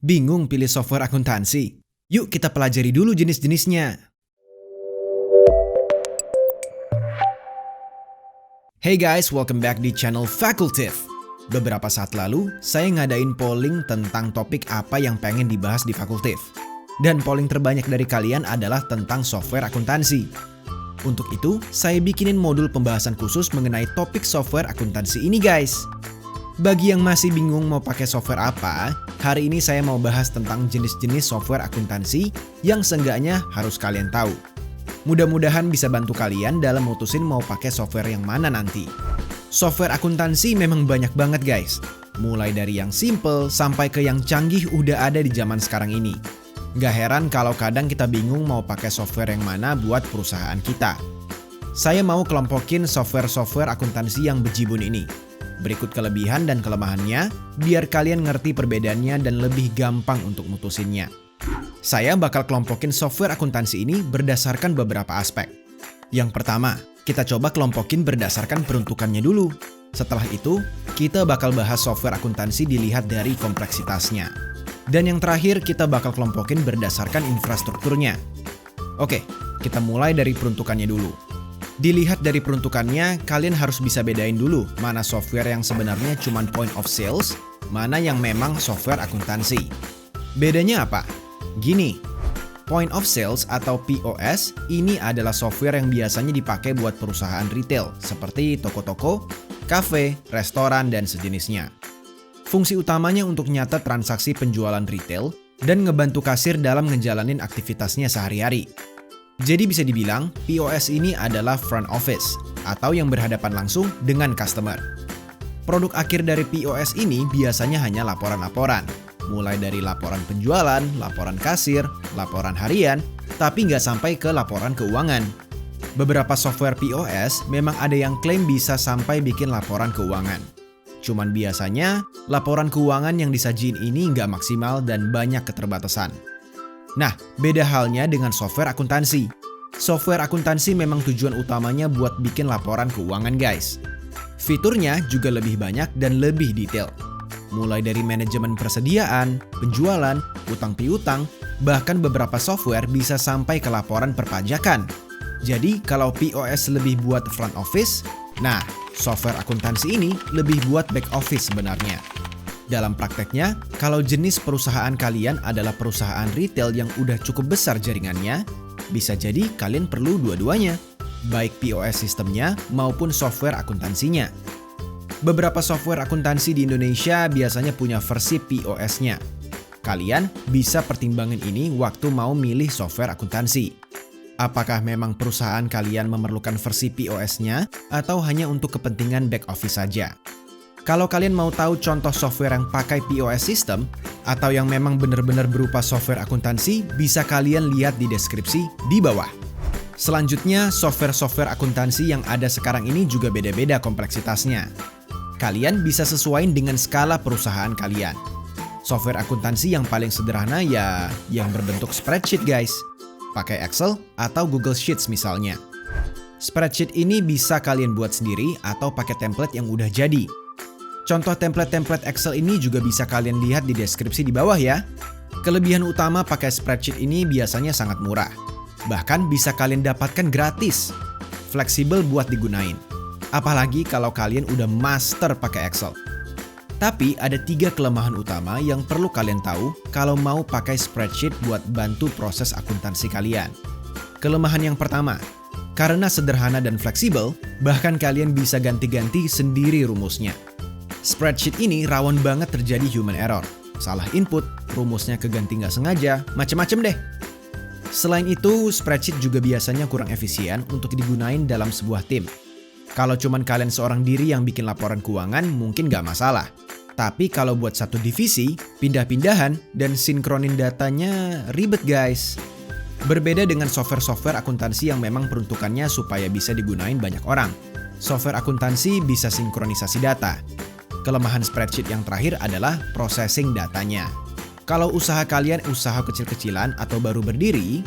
Bingung pilih software akuntansi? Yuk kita pelajari dulu jenis-jenisnya. Hey guys, welcome back di channel Fakultif. Beberapa saat lalu, saya ngadain polling tentang topik apa yang pengen dibahas di Fakultif. Dan polling terbanyak dari kalian adalah tentang software akuntansi. Untuk itu, saya bikinin modul pembahasan khusus mengenai topik software akuntansi ini guys. Bagi yang masih bingung mau pakai software apa, hari ini saya mau bahas tentang jenis-jenis software akuntansi yang seenggaknya harus kalian tahu. Mudah-mudahan bisa bantu kalian dalam mutusin mau pakai software yang mana nanti. Software akuntansi memang banyak banget guys. Mulai dari yang simple sampai ke yang canggih udah ada di zaman sekarang ini. Gak heran kalau kadang kita bingung mau pakai software yang mana buat perusahaan kita. Saya mau kelompokin software-software akuntansi yang bejibun ini. Berikut kelebihan dan kelemahannya, biar kalian ngerti perbedaannya dan lebih gampang untuk mutusinnya. Saya bakal kelompokin software akuntansi ini berdasarkan beberapa aspek. Yang pertama, kita coba kelompokin berdasarkan peruntukannya dulu. Setelah itu, kita bakal bahas software akuntansi dilihat dari kompleksitasnya. Dan yang terakhir, kita bakal kelompokin berdasarkan infrastrukturnya. Oke, kita mulai dari peruntukannya dulu. Dilihat dari peruntukannya, kalian harus bisa bedain dulu mana software yang sebenarnya cuma point of sales, mana yang memang software akuntansi. Bedanya apa? Gini, point of sales atau POS ini adalah software yang biasanya dipakai buat perusahaan retail seperti toko-toko, kafe, restoran, dan sejenisnya. Fungsi utamanya untuk nyatet transaksi penjualan retail dan ngebantu kasir dalam ngejalanin aktivitasnya sehari-hari. Jadi bisa dibilang, POS ini adalah front office, atau yang berhadapan langsung dengan customer. Produk akhir dari POS ini biasanya hanya laporan-laporan, mulai dari laporan penjualan, laporan kasir, laporan harian, tapi nggak sampai ke laporan keuangan. Beberapa software POS memang ada yang klaim bisa sampai bikin laporan keuangan. Cuman biasanya, laporan keuangan yang disajiin ini nggak maksimal dan banyak keterbatasan. Nah, beda halnya dengan software akuntansi. Software akuntansi memang tujuan utamanya buat bikin laporan keuangan guys. Fiturnya juga lebih banyak dan lebih detail. Mulai dari manajemen persediaan, penjualan, utang piutang, bahkan beberapa software bisa sampai ke laporan perpajakan. Jadi kalau POS lebih buat front office, nah software akuntansi ini lebih buat back office sebenarnya. Dalam prakteknya, kalau jenis perusahaan kalian adalah perusahaan retail yang udah cukup besar jaringannya, bisa jadi kalian perlu dua-duanya, baik POS sistemnya maupun software akuntansinya. Beberapa software akuntansi di Indonesia biasanya punya versi POS-nya. Kalian bisa pertimbangin ini waktu mau milih software akuntansi. Apakah memang perusahaan kalian memerlukan versi POS-nya atau hanya untuk kepentingan back office saja? Kalau kalian mau tahu contoh software yang pakai POS system atau yang memang benar-benar berupa software akuntansi, bisa kalian lihat di deskripsi di bawah. Selanjutnya, software-software akuntansi yang ada sekarang ini juga beda-beda kompleksitasnya. Kalian bisa sesuaiin dengan skala perusahaan kalian. Software akuntansi yang paling sederhana ya yang berbentuk spreadsheet guys. Pakai Excel atau Google Sheets misalnya. Spreadsheet ini bisa kalian buat sendiri atau pakai template yang udah jadi. Contoh template-template Excel ini juga bisa kalian lihat di deskripsi di bawah ya. Kelebihan utama pakai spreadsheet ini biasanya sangat murah. Bahkan bisa kalian dapatkan gratis. Fleksibel buat digunain. Apalagi kalau kalian udah master pakai Excel. Tapi ada 3 kelemahan utama yang perlu kalian tahu kalau mau pakai spreadsheet buat bantu proses akuntansi kalian. Kelemahan yang pertama, karena sederhana dan fleksibel, bahkan kalian bisa ganti-ganti sendiri rumusnya. Spreadsheet ini rawan banget terjadi human error. Salah input, rumusnya keganti nggak sengaja, macem-macem deh. Selain itu, spreadsheet juga biasanya kurang efisien untuk digunain dalam sebuah tim. Kalau cuman kalian seorang diri yang bikin laporan keuangan, mungkin nggak masalah. Tapi kalau buat satu divisi, pindah-pindahan, dan sinkronin datanya ribet guys. Berbeda dengan software-software akuntansi yang memang peruntukannya supaya bisa digunain banyak orang. Software akuntansi bisa sinkronisasi data. Kelemahan spreadsheet yang terakhir adalah processing datanya. Kalau usaha kalian usaha kecil-kecilan atau baru berdiri,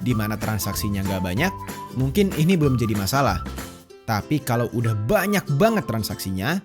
di mana transaksinya nggak banyak, mungkin ini belum jadi masalah. Tapi kalau udah banyak banget transaksinya,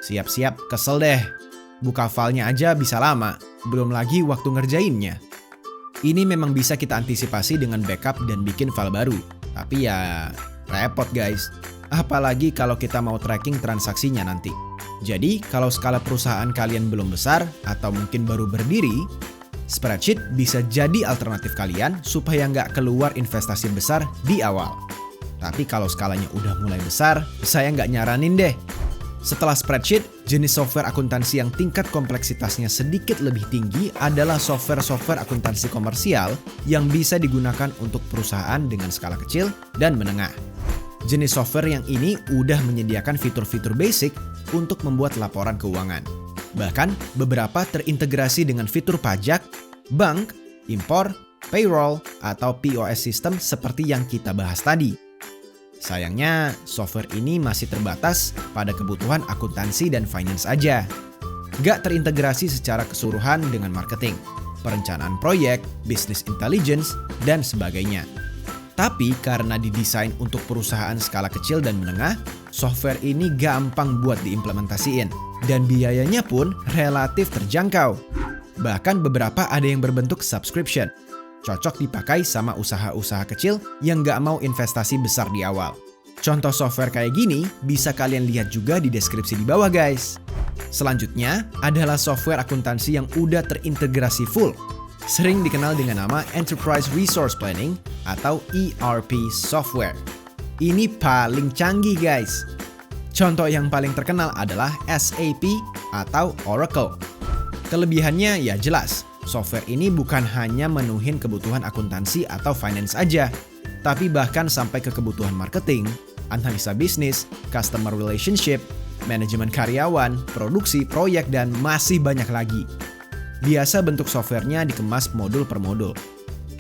siap-siap kesel deh. Buka filenya aja bisa lama, belum lagi waktu ngerjainnya. Ini memang bisa kita antisipasi dengan backup dan bikin file baru. Tapi ya repot guys. Apalagi kalau kita mau tracking transaksinya nanti. Jadi kalau skala perusahaan kalian belum besar atau mungkin baru berdiri, spreadsheet bisa jadi alternatif kalian supaya nggak keluar investasi besar di awal. Tapi kalau skalanya udah mulai besar, saya nggak nyaranin deh. Setelah spreadsheet, jenis software akuntansi yang tingkat kompleksitasnya sedikit lebih tinggi adalah software-software akuntansi komersial yang bisa digunakan untuk perusahaan dengan skala kecil dan menengah. Jenis software yang ini udah menyediakan fitur-fitur basic untuk membuat laporan keuangan. Bahkan beberapa terintegrasi dengan fitur pajak, bank, impor, payroll, atau POS system seperti yang kita bahas tadi. Sayangnya, software ini masih terbatas pada kebutuhan akuntansi dan finance aja. Gak terintegrasi secara keseluruhan dengan marketing, perencanaan proyek, business intelligence, dan sebagainya. Tapi karena didesain untuk perusahaan skala kecil dan menengah, software ini gampang buat diimplementasiin, dan biayanya pun relatif terjangkau. Bahkan beberapa ada yang berbentuk subscription. Cocok dipakai sama usaha-usaha kecil yang nggak mau investasi besar di awal. Contoh software kayak gini bisa kalian lihat juga di deskripsi di bawah guys. Selanjutnya adalah software akuntansi yang udah terintegrasi full. Sering dikenal dengan nama Enterprise Resource Planning atau ERP software. Ini paling canggih guys. Contoh yang paling terkenal adalah SAP atau Oracle. Kelebihannya ya jelas. Software ini bukan hanya menuhin kebutuhan akuntansi atau finance aja, tapi bahkan sampai ke kebutuhan marketing, analisa bisnis, customer relationship, manajemen karyawan, produksi, proyek, dan masih banyak lagi. Biasa bentuk softwarenya dikemas modul per modul.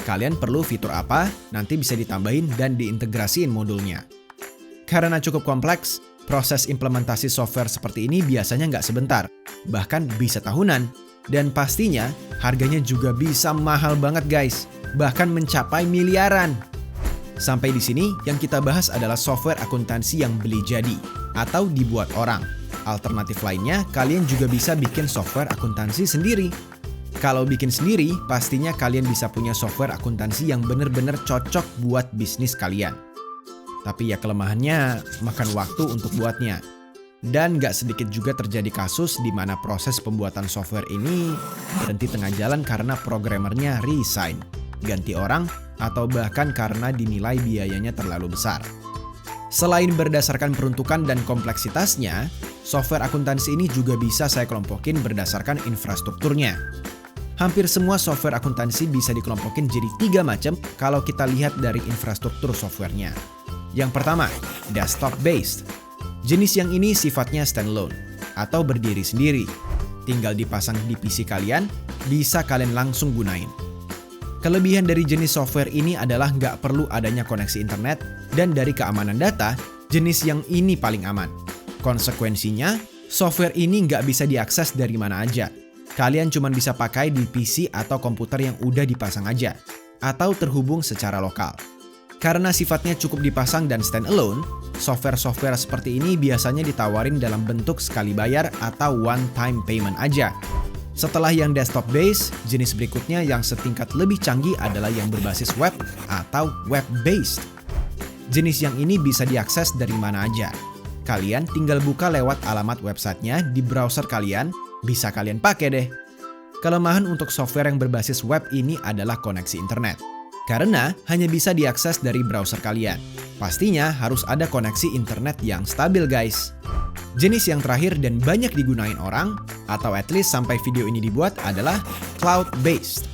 Kalian perlu fitur apa, nanti bisa ditambahin dan diintegrasiin modulnya. Karena cukup kompleks, proses implementasi software seperti ini biasanya nggak sebentar, bahkan bisa tahunan. Dan pastinya harganya juga bisa mahal banget guys, bahkan mencapai miliaran. Sampai di sini yang kita bahas adalah software akuntansi yang beli jadi atau dibuat orang. Alternatif lainnya, kalian juga bisa bikin software akuntansi sendiri. Kalau bikin sendiri, pastinya kalian bisa punya software akuntansi yang bener-bener cocok buat bisnis kalian. Tapi ya kelemahannya, makan waktu untuk buatnya. Dan gak sedikit juga terjadi kasus di mana proses pembuatan software ini berhenti tengah jalan karena programmernya resign, ganti orang, atau bahkan karena dinilai biayanya terlalu besar. Selain berdasarkan peruntukan dan kompleksitasnya, software akuntansi ini juga bisa saya kelompokin berdasarkan infrastrukturnya. Hampir semua software akuntansi bisa dikelompokin jadi 3 macam kalau kita lihat dari infrastruktur softwarenya. Yang pertama, desktop based. Jenis yang ini sifatnya standalone atau berdiri sendiri. Tinggal dipasang di PC kalian, bisa kalian langsung gunain. Kelebihan dari jenis software ini adalah nggak perlu adanya koneksi internet, dan dari keamanan data, jenis yang ini paling aman. Konsekuensinya, software ini nggak bisa diakses dari mana aja. Kalian cuma bisa pakai di PC atau komputer yang udah dipasang aja, atau terhubung secara lokal. Karena sifatnya cukup dipasang dan standalone, software-software seperti ini biasanya ditawarin dalam bentuk sekali bayar atau one-time payment aja. Setelah yang desktop based, jenis berikutnya yang setingkat lebih canggih adalah yang berbasis web atau web based. Jenis yang ini bisa diakses dari mana aja. Kalian tinggal buka lewat alamat websitenya di browser kalian, bisa kalian pakai deh. Kelemahan untuk software yang berbasis web ini adalah koneksi internet. Karena hanya bisa diakses dari browser kalian. Pastinya harus ada koneksi internet yang stabil guys. Jenis yang terakhir dan banyak digunain orang, atau at least sampai video ini dibuat adalah cloud-based.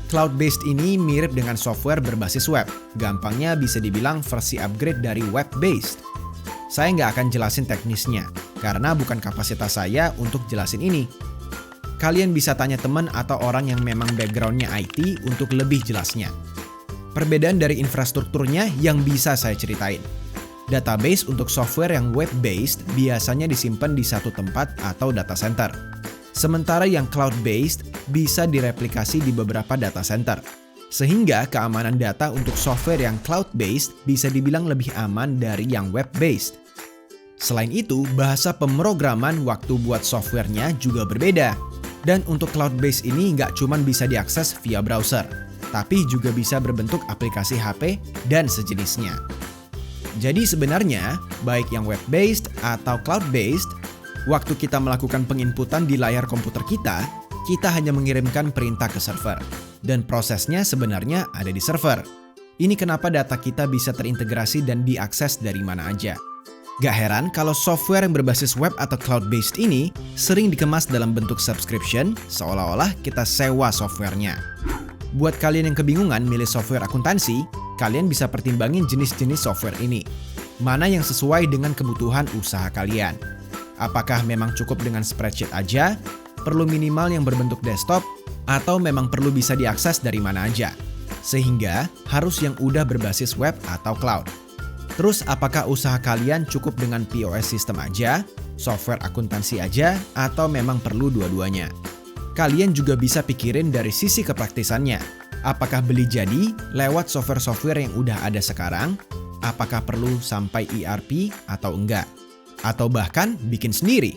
Cloud-based ini mirip dengan software berbasis web. Gampangnya bisa dibilang versi upgrade dari web-based. Saya nggak akan jelasin teknisnya, karena bukan kapasitas saya untuk jelasin ini. Kalian bisa tanya teman atau orang yang memang backgroundnya IT untuk lebih jelasnya. Perbedaan dari infrastrukturnya yang bisa saya ceritain. Database untuk software yang web-based biasanya disimpan di satu tempat atau data center. Sementara yang cloud-based bisa direplikasi di beberapa data center. Sehingga keamanan data untuk software yang cloud-based bisa dibilang lebih aman dari yang web-based. Selain itu, bahasa pemrograman waktu buat softwarenya juga berbeda. Dan untuk cloud-based ini nggak cuma bisa diakses via browser, tapi juga bisa berbentuk aplikasi HP dan sejenisnya. Jadi sebenarnya, baik yang web-based atau cloud-based, waktu kita melakukan penginputan di layar komputer kita hanya mengirimkan perintah ke server. Dan prosesnya sebenarnya ada di server. Ini kenapa data kita bisa terintegrasi dan diakses dari mana aja. Gak heran kalau software yang berbasis web atau cloud-based ini sering dikemas dalam bentuk subscription, seolah-olah kita sewa softwarenya. Buat kalian yang kebingungan milih software akuntansi, kalian bisa pertimbangin jenis-jenis software ini. Mana yang sesuai dengan kebutuhan usaha kalian? Apakah memang cukup dengan spreadsheet aja, perlu minimal yang berbentuk desktop, atau memang perlu bisa diakses dari mana aja? Sehingga harus yang udah berbasis web atau cloud. Terus apakah usaha kalian cukup dengan POS system aja, software akuntansi aja, atau memang perlu dua-duanya? Kalian juga bisa pikirin dari sisi kepraktisannya. Apakah beli jadi lewat software-software yang udah ada sekarang? Apakah perlu sampai ERP atau enggak? Atau bahkan bikin sendiri?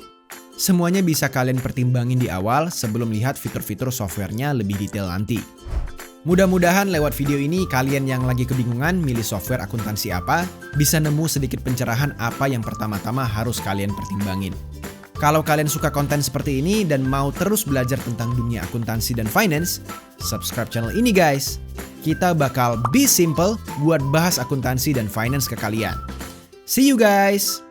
Semuanya bisa kalian pertimbangin di awal sebelum lihat fitur-fitur softwarenya lebih detail nanti. Mudah-mudahan lewat video ini kalian yang lagi kebingungan milih software akuntansi apa, bisa nemu sedikit pencerahan apa yang pertama-tama harus kalian pertimbangin. Kalau kalian suka konten seperti ini dan mau terus belajar tentang dunia akuntansi dan finance, subscribe channel ini guys. Kita bakal be simple buat bahas akuntansi dan finance ke kalian. See you guys!